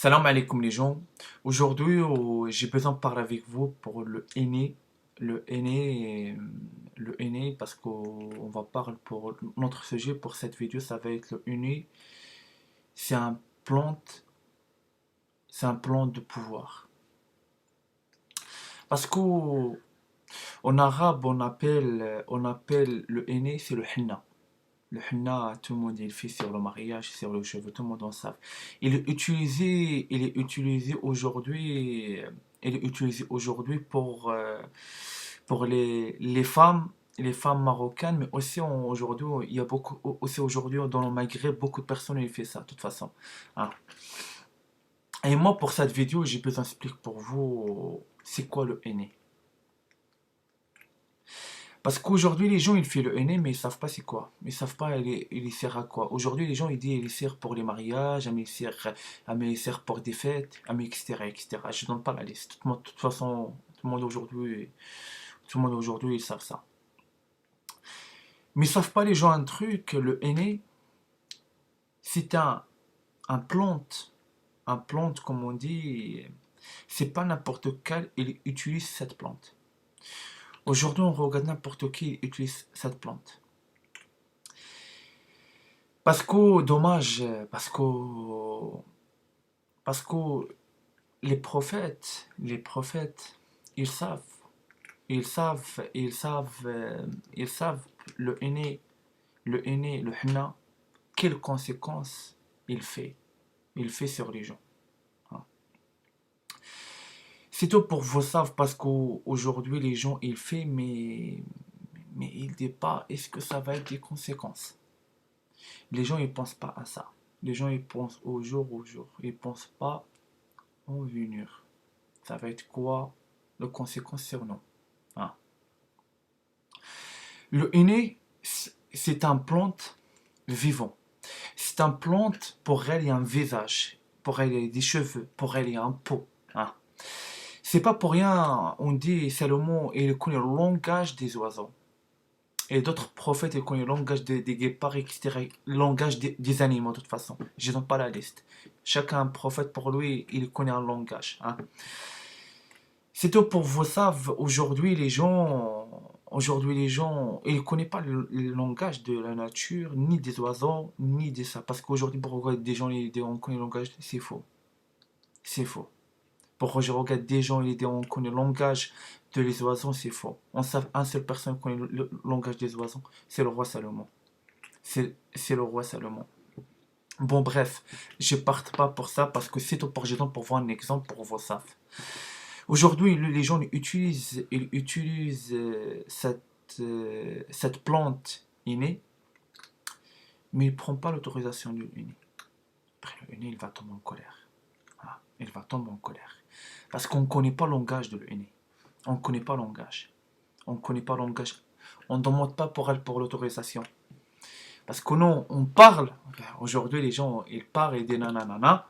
Salam alaikum les gens. Aujourd'hui, j'ai besoin de parler avec vous pour le henné. Le henné, le henné parce qu'on va parler pour notre sujet pour cette vidéo, ça va être le henné. C'est un plante, c'est un plan de pouvoir. Parce qu'en arabe, on appelle le henné, c'est le henna. Le henna, tout le monde il fait sur le mariage, sur le cheveu, tout le monde en sait. Il est utilisé aujourd'hui, pour les femmes marocaines, mais aussi aujourd'hui, il y a beaucoup, aussi aujourd'hui dans le Maghreb, beaucoup de personnes ils font ça, de toute façon. Hein. Et moi, pour cette vidéo, j'ai besoin d'expliquer pour vous, c'est quoi le henné. Parce qu'aujourd'hui, les gens, ils font le henné, mais ils savent pas c'est quoi. Ils savent pas il sert à quoi. Aujourd'hui, les gens, ils disent il sert pour les mariages, il sert pour des fêtes, etc., etc. Je donne pas la liste. De toute façon, tout le monde aujourd'hui, ils savent ça. Mais ils savent pas les gens un truc, le henné, c'est un plante, comme on dit, c'est pas n'importe quel, il utilise cette plante. Aujourd'hui, on regarde n'importe qui utilise cette plante. Parce que, dommage, parce que les prophètes, ils savent, ils savent le henné, le henna, quelles conséquences il fait sur les gens. Hein. C'est tout pour vous savez, parce qu'aujourd'hui, les gens, ils font, mais ils ne disent pas, est-ce que ça va être des conséquences? Les gens, ils pensent pas à ça. Les gens, ils pensent au jour au jour. Ils pensent pas au venir. Ça va être quoi les conséquences sur nous? Hein. Le henné, c'est un plante vivant. C'est un plante, pour elle, il y a un visage. Pour elle, il y a des cheveux. Pour elle, il y a un pot. Hein. C'est pas pour rien, on dit, Salomon, il connaît le langage des oiseaux. Et d'autres prophètes, ils connaissent le langage des guépards, etc. Le langage des animaux, de toute façon. Je n'ai pas la liste. Chacun prophète, pour lui, il connaît un langage. Hein. C'est tout pour vous savez, aujourd'hui les gens, ils ne connaissent pas le langage de la nature, ni des oiseaux, ni de ça. Parce qu'aujourd'hui, pour regarder des gens, on connaît le langage, c'est faux. C'est faux. Pour je regarde des gens, on connaît le langage de les oiseaux, c'est faux. On sait un seul personne connaît le langage des oiseaux, c'est le roi Salomon. C'est le roi Salomon. Bon, bref, je ne parte pas pour ça parce que c'est opportun pour voir un exemple pour vous savez. Aujourd'hui, les gens ils utilisent cette plante innée, mais ils ne prennent pas l'autorisation du henné. Après, le henné, il va tomber en colère. Ah, il va tomber en colère. Parce qu'on ne connaît pas le langage de le henné. On ne connaît pas le langage. On ne connaît pas le langage. On ne demande pas pour l'autorisation. Parce que non, on parle. Aujourd'hui, les gens, ils parlent et disent nanana.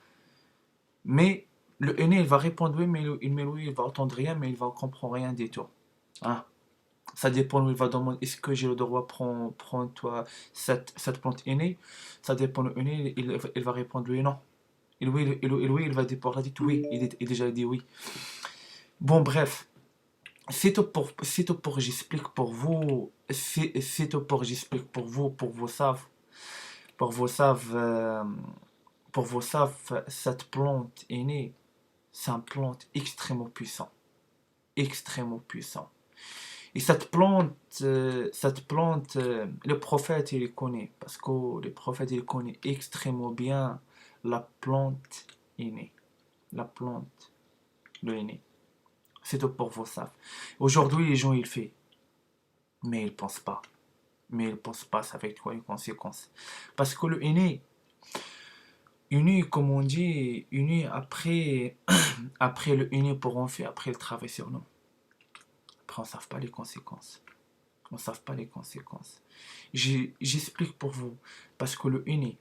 Mais le henné, il va répondre oui, mais lui, il va entendre rien, mais il va comprendre rien du tout. Hein? Ça dépend où il va demander est-ce que j'ai le droit de prendre toi, cette plante aînée. Ça dépend le henné, il va répondre oui, non. Et lui, il va dire oui, il déjà dit oui. Bon, bref. C'est tout pour j'explique pour vous. C'est tout pour j'explique pour vous, pour vous savez, cette plante aînée, c'est une plante extrêmement puissante. Extrêmement puissant. Et cette plante, le prophète, il connaît, parce que le prophète, il connaît extrêmement bien la plante innée. La plante, le henné. C'est tout pour vous ça. Aujourd'hui, les gens, ils font, mais ils pensent pas. Mais ils pensent pas, ça va être quoi les conséquences? Parce que le henné, comme on dit, henné après, après le henné pour en faire, après le travail sur nous. Après, on ne sait pas les conséquences. On ne sait pas les conséquences. J'explique pour vous. Parce que le henné,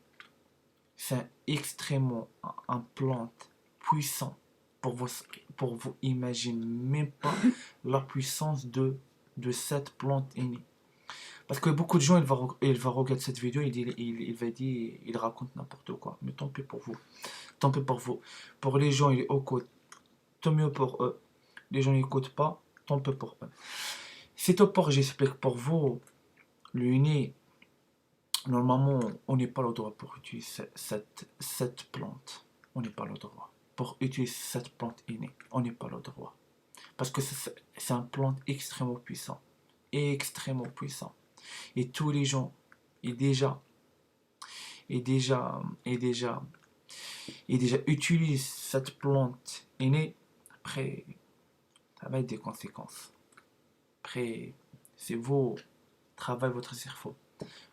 c'est extrêmement un plante puissant. Pour vous imaginer même pas la puissance de cette plante hennée. Parce que beaucoup de gens, ils vont regarder cette vidéo, il va dire, il raconte n'importe quoi. Mais tant pis pour vous. tant pis pour vous. Pour les gens, ils écoutent, tant mieux pour eux. Les gens n'écoutent pas, tant pis pour eux. C'est tout pour, j'explique pour vous. Le uni, normalement, on n'est pas le droit pour utiliser cette plante. On n'est pas le droit. Pour utiliser cette plante innée, on n'est pas le droit. Parce que c'est un plante extrêmement puissant. Extrêmement puissant. Et tous les gens, et déjà, et déjà, et déjà, et déjà utilisent cette plante innée, après, ça va être des conséquences. Après, c'est vous, travaillez votre cerveau.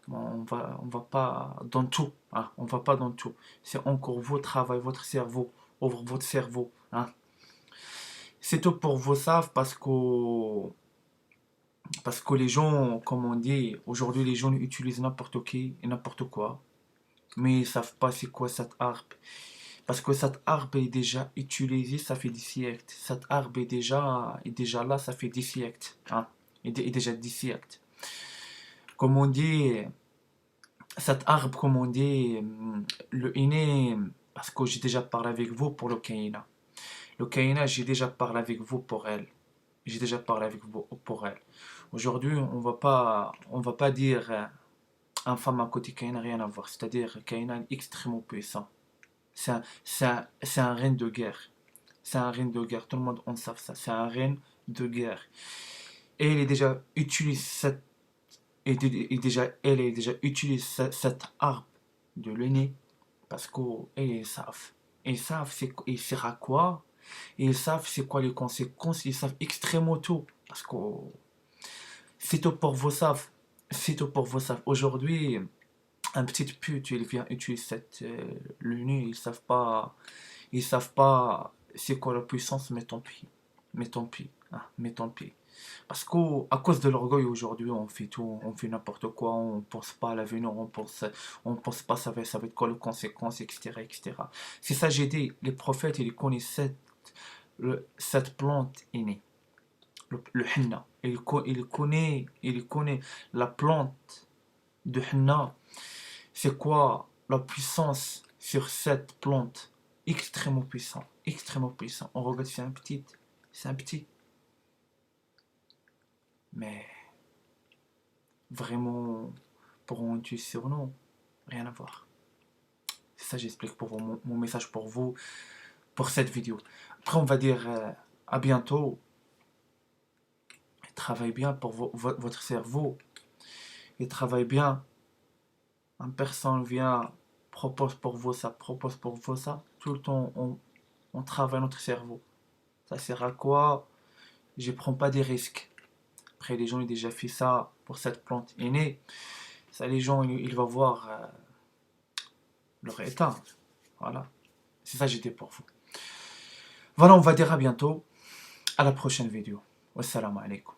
Bon, on va pas dans tout, hein, on va pas dans tout. C'est encore vous, travaillez votre cerveau, ouvre votre cerveau, hein. C'est tout pour vous savent parce que les gens, comme on dit, aujourd'hui les gens utilisent n'importe qui et n'importe quoi, mais ils savent pas c'est quoi cette arbre. Parce que cette arbre est déjà utilisée, ça fait des siècles. Cette arbre est déjà là, ça fait des siècles, hein. Est déjà des siècles. Comme on dit, cet arbre, comme on dit, le inné, parce que j'ai déjà parlé avec vous pour le Kaina. Le Kaina, j'ai déjà parlé avec vous pour elle. J'ai déjà parlé avec vous pour elle. Aujourd'hui, on va pas dire un femme à côté Kaina, rien à voir. C'est-à-dire Kaina est extrêmement puissant. C'est un reine de guerre. C'est un reine de guerre. Tout le monde en sait ça. C'est un reine de guerre. Et elle est déjà utilisé cette elle est déjà utilisé cette arbre de l'aîné parce qu'ils savent. Ils savent il sert à quoi. Ils savent c'est quoi les conséquences. Ils savent extrêmement tout. Parce que c'est tout pour vous savent. C'est tout pour vous savent. Aujourd'hui, un petit pute, il vient utiliser cette l'UNI. Ils savent pas c'est quoi la puissance, mais tant pis. Mais tant pis. Hein, mais tant pis. Parce qu'à cause de l'orgueil aujourd'hui, on fait tout, on fait n'importe quoi, on pense pas à l'avenir, on pense pas ça va être quoi les conséquences, etc., etc. C'est ça j'ai dit, les prophètes, ils connaissent cette plante innée, le henna. Il connaît la plante de henna. C'est quoi la puissance sur cette plante? Extrêmement puissant, extrêmement puissant. On regarde, c'est un petit. Mais vraiment, pour un tuer sur nous, rien à voir. C'est ça j'explique pour vous, mon message pour vous, pour cette vidéo. Après, on va dire à bientôt. Travaille bien pour votre cerveau. Et travaille bien. Une personne vient, propose pour vous ça, propose pour vous ça. Tout le temps, on travaille notre cerveau. Ça sert à quoi? Je prends pas des risques. Après, les gens ont déjà fait ça pour cette plante innée. Ça, les gens, ils vont voir leur état. Voilà. C'est ça j'étais pour vous. Voilà, on va dire à bientôt. À la prochaine vidéo. Wassalamu alaikum.